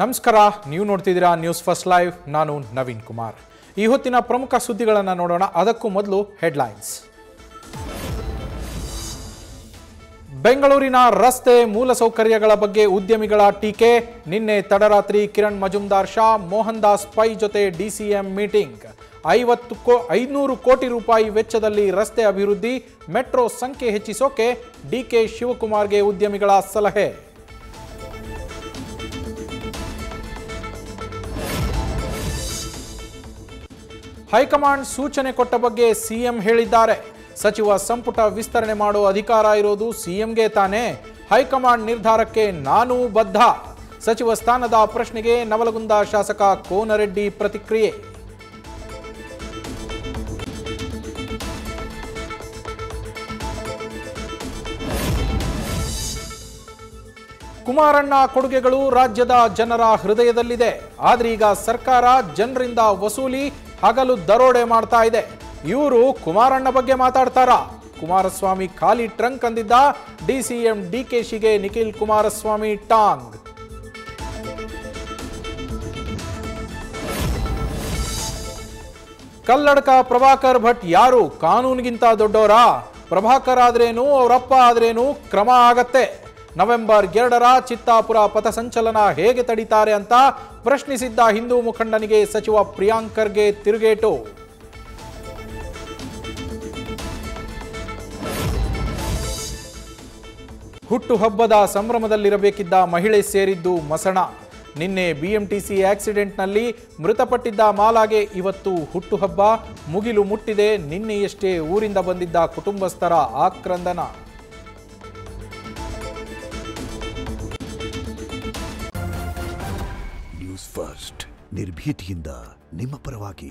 ನಮಸ್ಕಾರ, ನೀವು ನೋಡ್ತಿದ್ದೀರಾ ನ್ಯೂಸ್ ಫಸ್ಟ್ ಲೈವ್. ನಾನು ನವೀನ್ ಕುಮಾರ್. ಈ ಹೊತ್ತಿನ ಪ್ರಮುಖ ಸುದ್ದಿಗಳನ್ನು ನೋಡೋಣ. ಅದಕ್ಕೂ ಮೊದಲು ಹೆಡ್ಲೈನ್ಸ್. ಬೆಂಗಳೂರಿನ ರಸ್ತೆ ಮೂಲಸೌಕರ್ಯಗಳ ಬಗ್ಗೆ ಉದ್ಯಮಿಗಳ ಟೀಕೆ. ನಿನ್ನೆ ತಡರಾತ್ರಿ ಕಿರಣ್ ಮಜುಮ್ದಾರ್ ಶಾ, ಮೋಹನ್ ದಾಸ್ ಪೈ ಜೊತೆ ಡಿಸಿಎಂ ಮೀಟಿಂಗ್. 500 ಕೋಟಿ ರೂಪಾಯಿ ವೆಚ್ಚದಲ್ಲಿ ರಸ್ತೆ ಅಭಿವೃದ್ಧಿ, ಮೆಟ್ರೋ ಸಂಖ್ಯೆ ಹೆಚ್ಚಿಸೋಕೆ ಡಿಕೆ ಶಿವಕುಮಾರ್ಗೆ ಉದ್ಯಮಿಗಳ ಸಲಹೆ. ಹೈಕಮಾಂಡ್ ಸೂಚನೆ ಕೊಟ್ಟ ಬಗ್ಗೆ ಸಿಎಂ ಹೇಳಿದ್ದಾರೆ. ಸಚಿವ ಸಂಪುಟ ವಿಸ್ತರಣೆ ಮಾಡೋ ಅಧಿಕಾರ ಇರೋದು ಸಿಎಂಗೆ ತಾನೇ. ಹೈಕಮಾಂಡ್ ನಿರ್ಧಾರಕ್ಕೆ ನಾನೂ ಬದ್ಧ. ಸಚಿವ ಸ್ಥಾನದ ಪ್ರಶ್ನೆಗೆ ನವಲಗುಂದ ಶಾಸಕ ಕೋನರೆಡ್ಡಿ ಪ್ರತಿಕ್ರಿಯೆ. ಕುಮಾರಣ್ಣ ಕೊಡುಗೆಗಳು ರಾಜ್ಯದ ಜನರ ಹೃದಯದಲ್ಲಿದೆ. ಆದ್ರೆ ಈಗ ಸರ್ಕಾರ ಜನರಿಂದ ವಸೂಲಿ, ಹಗಲು ದರೋಡೆ ಮಾಡ್ತಾ ಇದೆ. ಇವರು ಕುಮಾರಣ್ಣ ಬಗ್ಗೆ ಮಾತಾಡ್ತಾರಾ? ಕುಮಾರಸ್ವಾಮಿ ಖಾಲಿ ಟ್ರಂಕ್ ಅಂದಿದ್ದ ಡಿಸಿಎಂ ಡಿಕೆಶಿಗೆ ನಿಖಿಲ್ ಕುಮಾರಸ್ವಾಮಿ ಟಾಂಗ್. ಕಲ್ಲಡ್ಕ ಪ್ರಭಾಕರ್ ಭಟ್ ಯಾರು? ಕಾನೂನಿಗಿಂತ ದೊಡ್ಡವರಾ? ಪ್ರಭಾಕರ್ ಆದ್ರೇನು, ಅವರಪ್ಪ ಆದ್ರೇನು, ಕ್ರಮ ಆಗತ್ತೆ. ನವೆಂಬರ್ 2ರ ಚಿತ್ತಾಪುರ ಪಥಸಂಚಲನ ಹೇಗೆ ತಡೀತಾರೆ ಅಂತ ಪ್ರಶ್ನಿಸಿದ್ದ ಹಿಂದೂ ಮುಖಂಡನಿಗೆ ಸಚಿವ ಪ್ರಿಯಾಂಕ್ ಖರ್ಗೆ ತಿರುಗೇಟು. ಹುಟ್ಟುಹಬ್ಬದ ಸಂಭ್ರಮದಲ್ಲಿರಬೇಕಿದ್ದ ಮಹಿಳೆ ಸೇರಿದ್ದು ಮಸಣ. ನಿನ್ನೆ ಬಿಎಂಟಿಸಿ ಆಕ್ಸಿಡೆಂಟ್ನಲ್ಲಿ ಮೃತಪಟ್ಟಿದ್ದ ಮಾಲಾಗೆ ಇವತ್ತು ಹುಟ್ಟುಹಬ್ಬ. ಮುಗಿಲು ಮುಟ್ಟಿದೆ. ನಿನ್ನೆಯಷ್ಟೇ ಊರಿಂದ ಬಂದಿದ್ದ ಕುಟುಂಬಸ್ಥರ ಆಕ್ರಂದನ. ನ್ಯೂಸ್ ಫಸ್ಟ್, ನಿರ್ಭೀತಿಯಿಂದ ನಿಮ್ಮ ಪರವಾಗಿ.